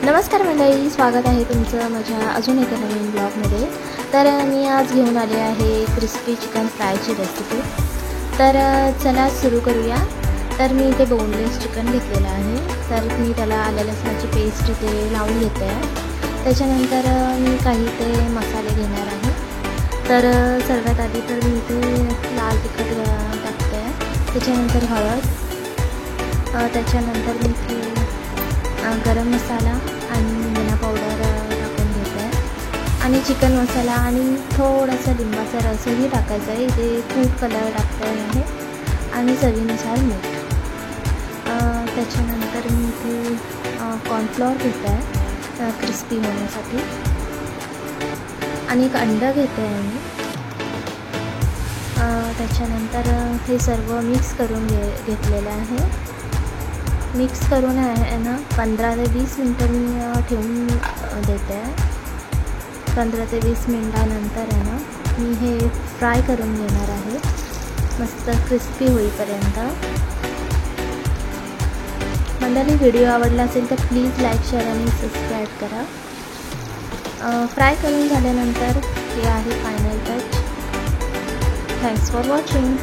नमस्कार मंडळी, स्वागत आहे तुमचं माझ्या अजून एका नवीन ब्लॉगमध्ये। तर मी आज घेऊन आले आहे क्रिस्पी चिकन फ्रायची रेसिपी। तर चला सुरू करूया। तर मी इथे बोनलेस चिकन घेतलेलं आहे। तर मी त्याला आलं लसणाची पेस्ट इथे लावून घेते आहे। त्याच्यानंतर मी काही ते मसाले घेणार आहे। तर सर्वात आधी तर मी इथे लाल तिखट टाकते आहे, त्याच्यानंतर हळद, त्याच्यानंतर मी इथे गरम मसाला आणि धना पावडर टाकून घेते आहे आणि चिकन मसाला आणि थोडासा लिंबाचा रसही टाकायचा आहे। इथे फूड कलर टाकते आहे आणि चवीनुसार मीठ। त्याच्यानंतर मी इथे कॉर्नफ्लॉवर घेते आहे क्रिस्पी होण्यासाठी आणि एक अंडा घेते आहे मी। त्याच्यानंतर हे सर्व मिक्स करून घेतलेलं आहे। मिक्स करून आहे ना 15 ते 20 मिनटं मी ठेवून देते आहे। 15 ते 20 मिनटानंतर आहे ना मी हे फ्राय करून घेणार आहे मस्त क्रिस्पी होईपर्यंत। मंडळी, व्हिडिओ आवडला असेल तर प्लीज लाईक, शेअर आणि सबस्क्राईब करा। फ्राय करून झाल्यानंतर हे आहे final touch. Thanks for watching.